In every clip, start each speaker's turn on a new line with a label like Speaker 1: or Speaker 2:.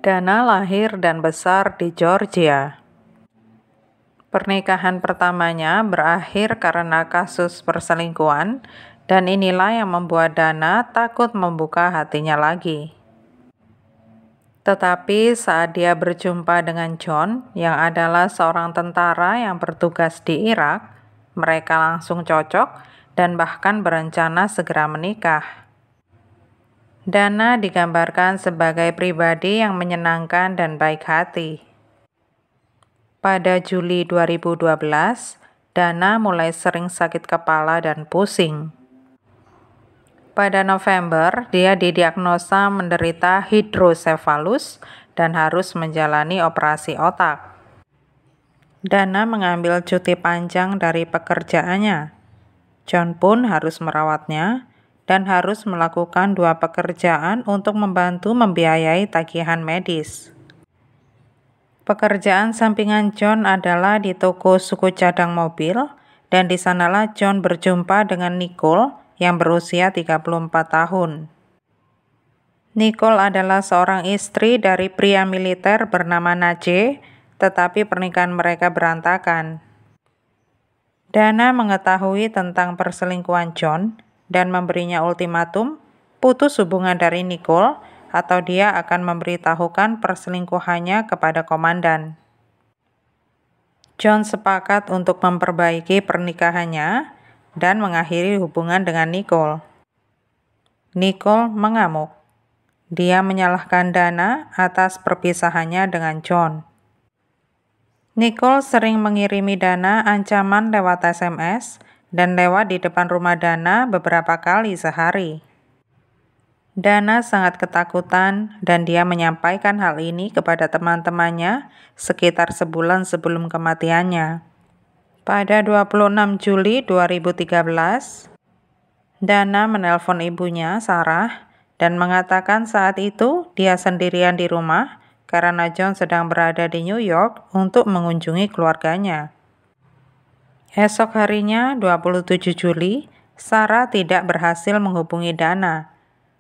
Speaker 1: Dana lahir dan besar di Georgia. Pernikahan pertamanya berakhir karena kasus perselingkuhan, dan inilah yang membuat Dana takut membuka hatinya lagi. Tetapi saat dia berjumpa dengan John, yang adalah seorang tentara yang bertugas di Irak, mereka langsung cocok dan bahkan berencana segera menikah. Dana digambarkan sebagai pribadi yang menyenangkan dan baik hati. Pada Juli 2012, Dana mulai sering sakit kepala dan pusing. Pada November, dia didiagnosa menderita hidrosefalus dan harus menjalani operasi otak. Dana mengambil cuti panjang dari pekerjaannya. John pun harus merawatnya dan harus melakukan 2 pekerjaan untuk membantu membiayai tagihan medis. Pekerjaan sampingan John adalah di toko suku cadang mobil, dan di sanalah John berjumpa dengan Nicole yang berusia 34 tahun. Nicole adalah seorang istri dari pria militer bernama Naje, tetapi pernikahan mereka berantakan. Dana mengetahui tentang perselingkuhan John dan memberinya ultimatum putus hubungan dari Nicole atau dia akan memberitahukan perselingkuhannya kepada komandan. John sepakat untuk memperbaiki pernikahannya dan mengakhiri hubungan dengan Nicole. Nicole mengamuk. Dia menyalahkan Dana atas perpisahannya dengan John. Nicole sering mengirimi Dana ancaman lewat SMS dan lewat di depan rumah Dana beberapa kali sehari. Dana sangat ketakutan dan dia menyampaikan hal ini kepada teman-temannya sekitar sebulan sebelum kematiannya. Pada 26 Juli 2013, Dana menelpon ibunya, Sarah, dan mengatakan saat itu dia sendirian di rumah karena John sedang berada di New York untuk mengunjungi keluarganya. Esok harinya, 27 Juli, Sarah tidak berhasil menghubungi Dana.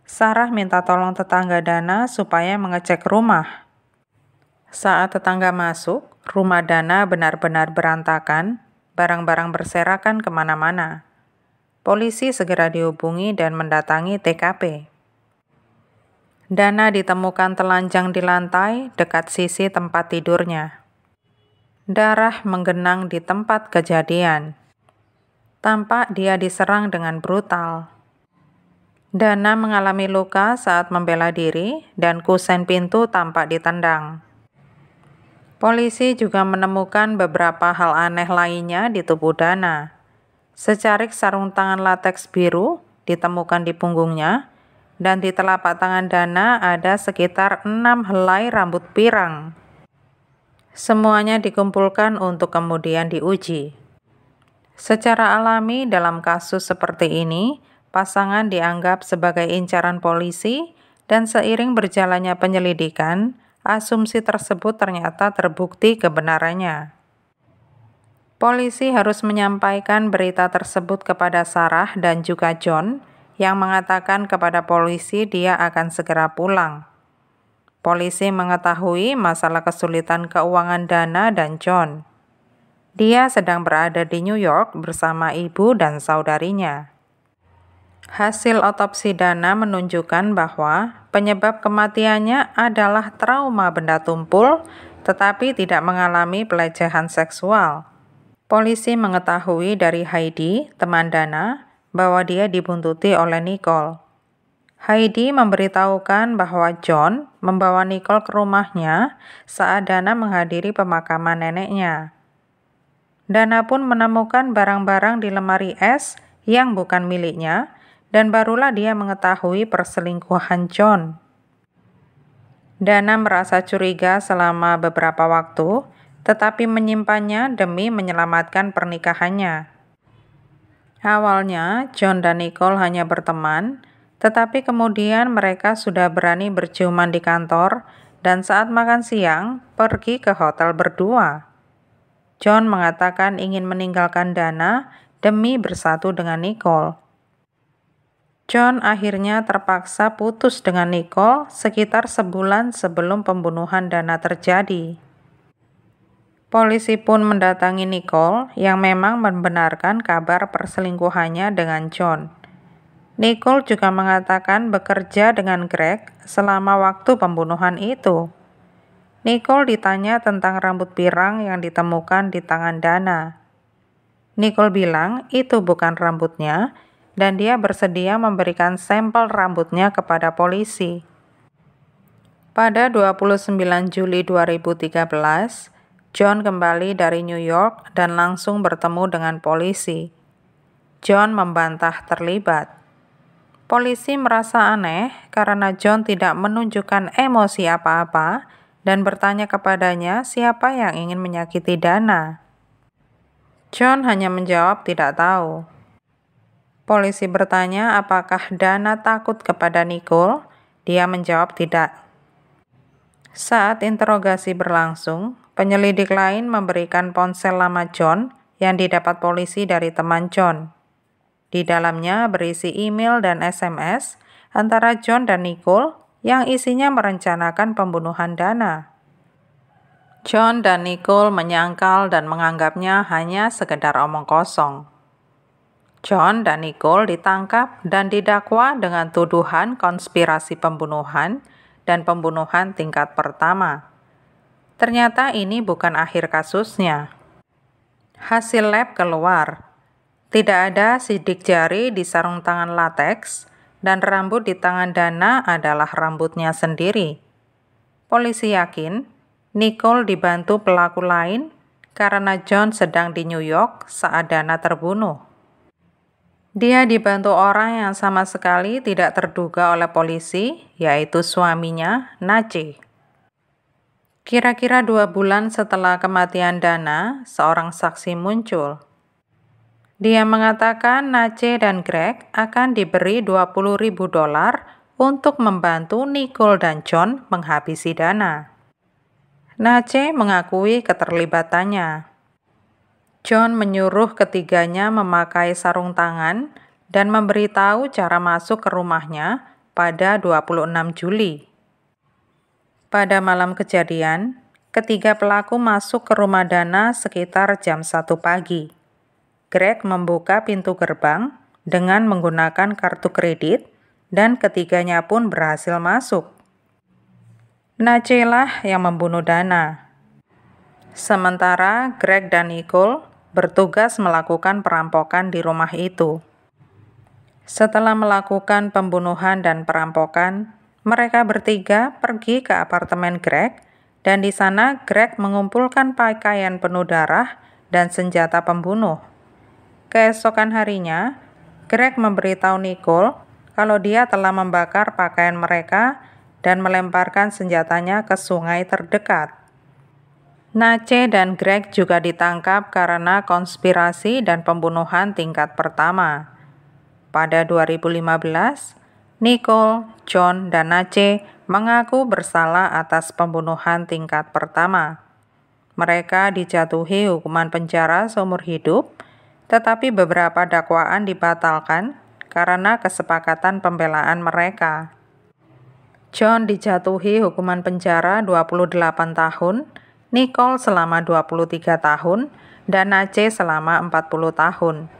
Speaker 1: Sarah minta tolong tetangga Dana supaya mengecek rumah. Saat tetangga masuk, rumah Dana benar-benar berantakan, barang-barang berserakan kemana-mana. Polisi segera dihubungi dan mendatangi TKP. Dana ditemukan telanjang di lantai dekat sisi tempat tidurnya. Darah menggenang di tempat kejadian. Tampak dia diserang dengan brutal. Dana mengalami luka saat membela diri dan kusen pintu tampak ditendang. Polisi juga menemukan beberapa hal aneh lainnya di tubuh Dana. Secarik sarung tangan lateks biru ditemukan di punggungnya, dan di telapak tangan Dana ada sekitar 6 helai rambut pirang. Semuanya dikumpulkan untuk kemudian diuji. Secara alami dalam kasus seperti ini, pasangan dianggap sebagai incaran polisi, dan seiring berjalannya penyelidikan, asumsi tersebut ternyata terbukti kebenarannya. Polisi harus menyampaikan berita tersebut kepada Sarah dan juga John, yang mengatakan kepada polisi dia akan segera pulang. Polisi mengetahui masalah kesulitan keuangan Dana dan John. Dia sedang berada di New York bersama ibu dan saudarinya. Hasil otopsi Dana menunjukkan bahwa penyebab kematiannya adalah trauma benda tumpul, tetapi tidak mengalami pelecehan seksual. Polisi mengetahui dari Heidi, teman Dana, bahwa dia dibuntuti oleh Nicole. Heidi memberitahukan bahwa John membawa Nicole ke rumahnya saat Dana menghadiri pemakaman neneknya. Dana pun menemukan barang-barang di lemari es yang bukan miliknya, dan barulah dia mengetahui perselingkuhan John. Dana merasa curiga selama beberapa waktu, tetapi menyimpannya demi menyelamatkan pernikahannya. Awalnya, John dan Nicole hanya berteman, tetapi kemudian mereka sudah berani berciuman di kantor dan saat makan siang pergi ke hotel berdua. John mengatakan ingin meninggalkan Dana demi bersatu dengan Nicole. John akhirnya terpaksa putus dengan Nicole sekitar sebulan sebelum pembunuhan Dana terjadi. Polisi pun mendatangi Nicole yang memang membenarkan kabar perselingkuhannya dengan John. Nicole juga mengatakan bekerja dengan Greg selama waktu pembunuhan itu. Nicole ditanya tentang rambut pirang yang ditemukan di tangan Dana. Nicole bilang itu bukan rambutnya dan dia bersedia memberikan sampel rambutnya kepada polisi. Pada 29 Juli 2013, John kembali dari New York dan langsung bertemu dengan polisi. John membantah terlibat. Polisi merasa aneh karena John tidak menunjukkan emosi apa-apa dan bertanya kepadanya siapa yang ingin menyakiti Dana. John hanya menjawab tidak tahu. Polisi bertanya apakah Dana takut kepada Nicole. Dia menjawab tidak. Saat interogasi berlangsung, penyelidik lain memberikan ponsel lama John yang didapat polisi dari teman John. Di dalamnya berisi email dan SMS antara John dan Nicole yang isinya merencanakan pembunuhan Dana. John dan Nicole menyangkal dan menganggapnya hanya sekedar omong kosong. John dan Nicole ditangkap dan didakwa dengan tuduhan konspirasi pembunuhan dan pembunuhan tingkat pertama. Ternyata ini bukan akhir kasusnya. Hasil lab keluar. Tidak ada sidik jari di sarung tangan lateks dan rambut di tangan Dana adalah rambutnya sendiri. Polisi yakin Nicole dibantu pelaku lain karena John sedang di New York saat Dana terbunuh. Dia dibantu orang yang sama sekali tidak terduga oleh polisi, yaitu suaminya, Nace. Kira-kira 2 bulan setelah kematian Dana, seorang saksi muncul. Dia mengatakan Nace dan Greg akan diberi $20.000 untuk membantu Nicole dan John menghabisi Dana. Nace mengakui keterlibatannya. John menyuruh ketiganya memakai sarung tangan dan memberitahu cara masuk ke rumahnya pada 26 Juli. Pada malam kejadian, ketiga pelaku masuk ke rumah Dana sekitar jam 1 pagi. Greg membuka pintu gerbang dengan menggunakan kartu kredit dan ketiganya pun berhasil masuk. Nace lah yang membunuh Dana. Sementara Greg dan Nicole bertugas melakukan perampokan di rumah itu. Setelah melakukan pembunuhan dan perampokan, mereka bertiga pergi ke apartemen Greg dan di sana Greg mengumpulkan pakaian penuh darah dan senjata pembunuh. Keesokan harinya, Greg memberitahu Nicole kalau dia telah membakar pakaian mereka dan melemparkan senjatanya ke sungai terdekat. Nace dan Greg juga ditangkap karena konspirasi dan pembunuhan tingkat pertama. Pada 2015, Nicole, John, dan Nace mengaku bersalah atas pembunuhan tingkat pertama. Mereka dijatuhi hukuman penjara seumur hidup, tetapi beberapa dakwaan dibatalkan karena kesepakatan pembelaan mereka. John dijatuhi hukuman penjara 28 tahun, Nicole selama 23 tahun, dan Nace selama 40 tahun.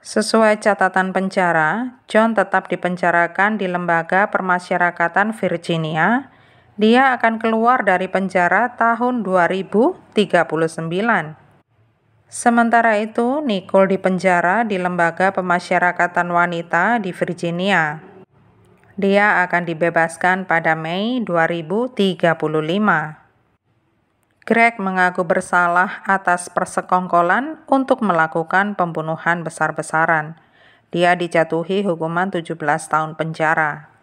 Speaker 1: Sesuai catatan penjara, John tetap dipenjarakan di Lembaga Permasyarakatan Virginia. Dia akan keluar dari penjara tahun 2039. Sementara itu, Nicole dipenjara di Lembaga Pemasyarakatan Wanita di Virginia. Dia akan dibebaskan pada Mei 2035. Greg mengaku bersalah atas persekongkolan untuk melakukan pembunuhan besar-besaran. Dia dijatuhi hukuman 17 tahun penjara.